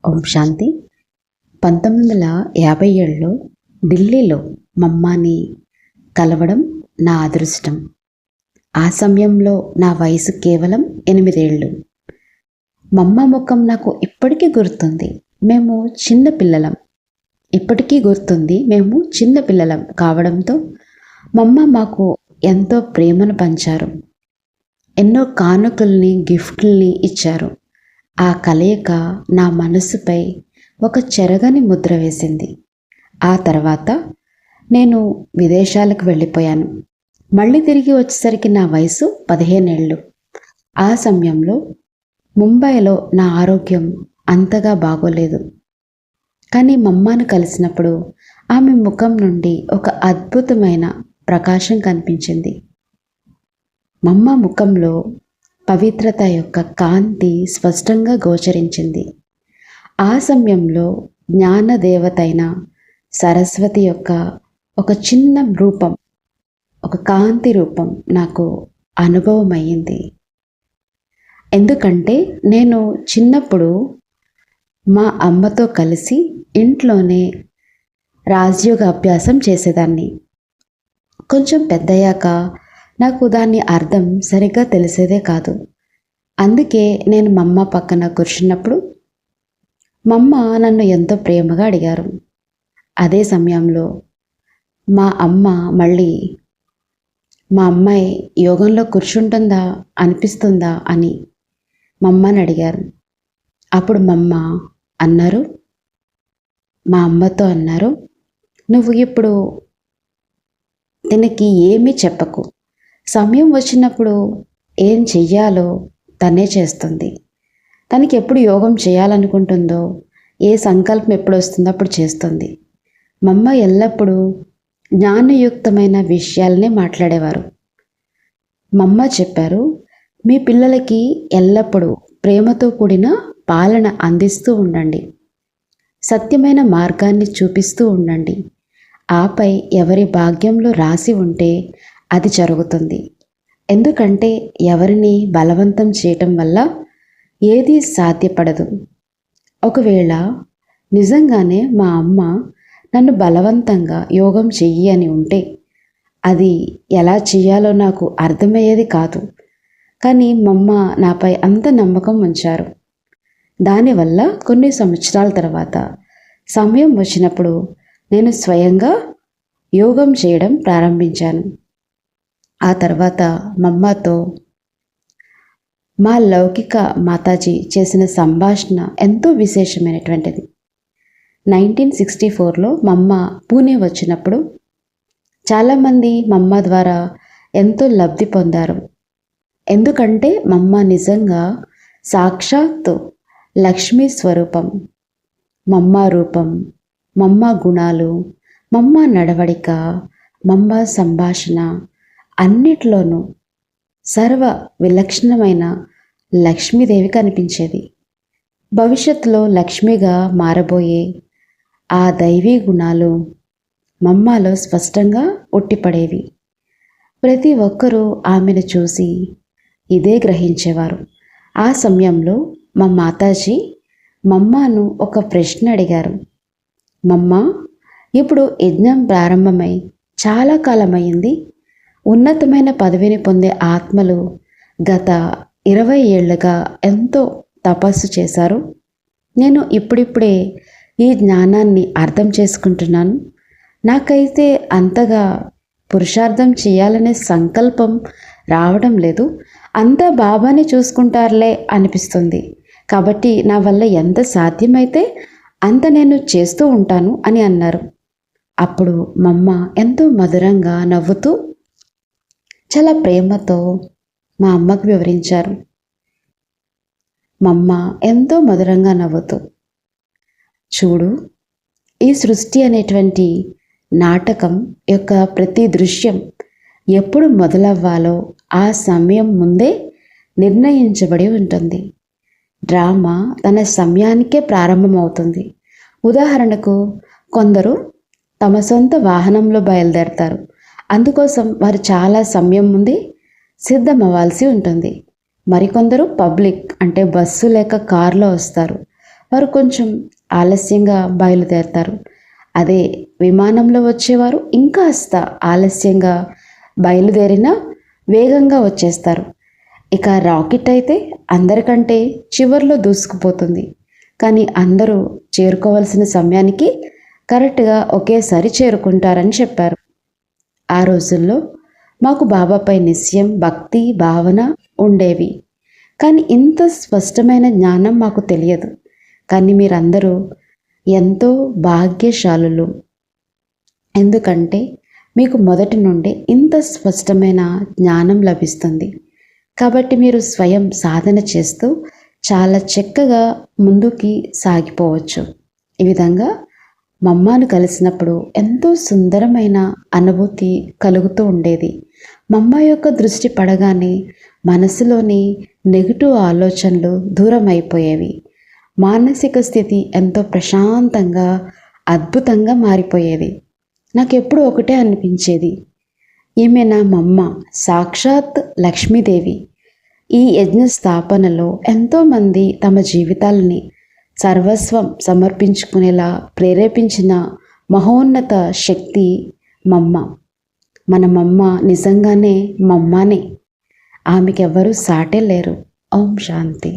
ఓం శాంతి. 1957లో ఢిల్లీలో మమ్మాని కలవడం నా అదృష్టం. ఆ సమయంలో నా వయసు కేవలం 8 ఏళ్ళు. మమ్మ ముఖం నాకు ఇప్పటికీ గుర్తుంది. మేము చిన్న పిల్లలం కావడంతో మమ్మ మాకు ఎంతో ప్రేమను పంచారు. ఎన్నో కానుకల్ని, గిఫ్ట్లని ఇచ్చారు. ఆ కలయిక నా మనసుపై ఒక చెరగని ముద్ర వేసింది. ఆ తర్వాత నేను విదేశాలకు వెళ్ళిపోయాను. మళ్ళీ తిరిగి వచ్చేసరికి నా వయసు 15 ఏళ్ళు. ఆ సమయంలో ముంబైలో నా ఆరోగ్యం అంతగా బాగోలేదు. కానీ మమ్మను కలిసినప్పుడు ఆమె ముఖం నుండి ఒక అద్భుతమైన ప్రకాశం కనిపించింది. మమ్మ ముఖంలో పవిత్రత యొక్క కాంతి స్పష్టంగా గోచరించింది. ఆ సమయంలో జ్ఞానదేవతైన సరస్వతి యొక్క ఒక చిన్న రూపం, ఒక కాంతి రూపం నాకు అనుభవమయ్యింది. ఎందుకంటే నేను చిన్నప్పుడు మా అమ్మతో కలిసి ఇంట్లోనే రాజయోగ అభ్యాసం చేసేదాన్ని. కొంచెం పెద్దయ్యాక నాకు దాని అర్థం సరిగ్గా తెలిసేదే కాదు. అందుకే నేను మమ్మ పక్కన కూర్చున్నప్పుడు మమ్మ నన్ను ఎంతో ప్రేమగా అడిగారు. అదే సమయంలో మా అమ్మ మళ్ళీ మా అమ్మాయి యోగంలో కూర్చుంటుందా అనిపిస్తుందా అని మమ్మని అడిగారు. అప్పుడు మమ్మ అన్నారు, మా అమ్మతో అన్నారు, నువ్వు ఇప్పుడు తనకి ఏమీ చెప్పకు. సమయం వచ్చినప్పుడు ఏం చెయ్యాలో తనే చేస్తుంది. తనకి ఎప్పుడు యోగం చేయాలనుకుంటుందో, ఏ సంకల్పం ఎప్పుడు వస్తుందో అప్పుడు చేస్తుంది. మమ్మ ఎల్లప్పుడూ జ్ఞానయుక్తమైన విషయాలనే మాట్లాడేవారు. మమ్మ చెప్పారు, మీ పిల్లలకి ఎల్లప్పుడూ ప్రేమతో కూడిన పాలన అందిస్తూ ఉండండి. సత్యమైన మార్గాన్ని చూపిస్తూ ఉండండి. ఆపై ఎవరి భాగ్యంలో రాసి ఉంటే అది జరుగుతుంది. ఎందుకంటే ఎవరిని బలవంతం చేయటం వల్ల ఏదీ సాధ్యపడదు. ఒకవేళ నిజంగానే మా అమ్మ నన్ను బలవంతంగా యోగం చెయ్యి అని ఉంటే అది ఎలా చెయ్యాలో నాకు అర్థమయ్యేది కాదు. కానీ మమ్మ నాపై అంత నమ్మకం ఉంచారు. దానివల్ల కొన్ని సంవత్సరాల తర్వాత సమయం వచ్చినప్పుడు నేను స్వయంగా యోగం చేయడం ప్రారంభించాను. ఆ తర్వాత మమ్మతో మా లౌకిక మాతాజీ చేసిన సంభాషణ ఎంతో విశేషమైనటువంటిది. 1964లో మమ్మ పూణే వచ్చినప్పుడు చాలామంది మమ్మ ద్వారా ఎంతో లబ్ధి పొందారు. ఎందుకంటే మమ్మ నిజంగా సాక్షాత్తు లక్ష్మీ స్వరూపం. మమ్మ రూపం, మమ్మ గుణాలు, మమ్మ నడవడిక, మమ్మ సంభాషణ అన్నిట్లోనూ సర్వ విలక్షణమైన లక్ష్మీదేవి కనిపించేది. భవిష్యత్తులో లక్ష్మిగా మారబోయే ఆ దైవీ గుణాలు మమ్మలో స్పష్టంగా ఉట్టిపడేవి. ప్రతి ఒక్కరూ ఆమెను చూసి ఇదే గ్రహించేవారు. ఆ సమయంలో మా మాతాజీ మమ్మను ఒక ప్రశ్న అడిగారు. మమ్మ, ఇప్పుడు యజ్ఞం ప్రారంభమై చాలా కాలమైంది. ఉన్నతమైన పదవిని పొందే ఆత్మలు గత 20 ఏళ్లుగా ఎంతో తపస్సు చేశారు. నేను ఇప్పుడిప్పుడే ఈ జ్ఞానాన్ని అర్థం చేసుకుంటున్నాను. నాకైతే అంతగా పురుషార్థం చేయాలనే సంకల్పం రావడం లేదు. అంతా బాబాని చూసుకుంటారులే అనిపిస్తుంది. కాబట్టి నా వల్ల ఎంత సాధ్యమైతే అంత నేను చేస్తూ ఉంటాను అని అన్నారు. అప్పుడు మమ్మ ఎంతో మధురంగా నవ్వుతూ చాలా ప్రేమతో మా అమ్మకు వివరించారు. మమ్మ ఎంతో మధురంగా నవ్వుతూ, చూడు, ఈ సృష్టి అనేటువంటి నాటకం యొక్క ప్రతి దృశ్యం ఎప్పుడు మొదలవ్వాలో ఆ సమయం ముందే నిర్ణయించబడి ఉంటుంది. డ్రామా తన సమయానికే ప్రారంభమవుతుంది. ఉదాహరణకు, కొందరు తమ సొంత వాహనంలో బయలుదేరతారు. అందుకోసం వారు చాలా సమయం ముందే సిద్ధమవ్వాల్సి ఉంటుంది. మరికొందరు పబ్లిక్ అంటే బస్సు లేక కారులో వస్తారు. వారు కొంచెం ఆలస్యంగా బయలుదేరతారు. అదే విమానంలో వచ్చేవారు ఇంకాస్త ఆలస్యంగా బయలుదేరినా వేగంగా వచ్చేస్తారు. ఇక రాకెట్ అయితే అందరికంటే చివర్లో దూసుకుపోతుంది. కానీ అందరూ చేరుకోవాల్సిన సమయానికి కరెక్ట్గా ఒకేసారి చేరుకుంటారని చెప్పారు. ఆ రోజుల్లో మాకు బాబాపై నిశ్చయం, భక్తి, భావన ఉండేవి. కానీ ఇంత స్పష్టమైన జ్ఞానం మాకు తెలియదు. కానీ మీరందరూ ఎంతో భాగ్యశాలులు. ఎందుకంటే మీకు మొదటి నుండి ఇంత స్పష్టమైన జ్ఞానం లభిస్తుంది. కాబట్టి మీరు స్వయం సాధన చేస్తూ చాలా చక్కగా ముందుకి సాగిపోవచ్చు. ఈ విధంగా మమ్మాను కలిసినప్పుడు ఎంతో సుందరమైన అనుభూతి కలుగుతూ ఉండేది. మమ్మ యొక్క దృష్టి పడగానే మనసులోని నెగిటివ్ ఆలోచనలు దూరం అయిపోయేవి. మానసిక స్థితి ఎంతో ప్రశాంతంగా, అద్భుతంగా మారిపోయేది. నాకు ఎప్పుడు ఒకటే అనిపించేది, ఈమె నా మమ్మ, సాక్షాత్ లక్ష్మీదేవి. ఈ యజ్ఞ స్థాపనలో ఎంతోమంది తమ జీవితాలని సర్వస్వం సమర్పించుకునేలా ప్రేరేపించిన మహోన్నత శక్తి మమ్మ. మన మమ్మ నిజంగానే మమ్మానే. ఆమెకెవ్వరూ సాటే లేరు. ఓం శాంతి.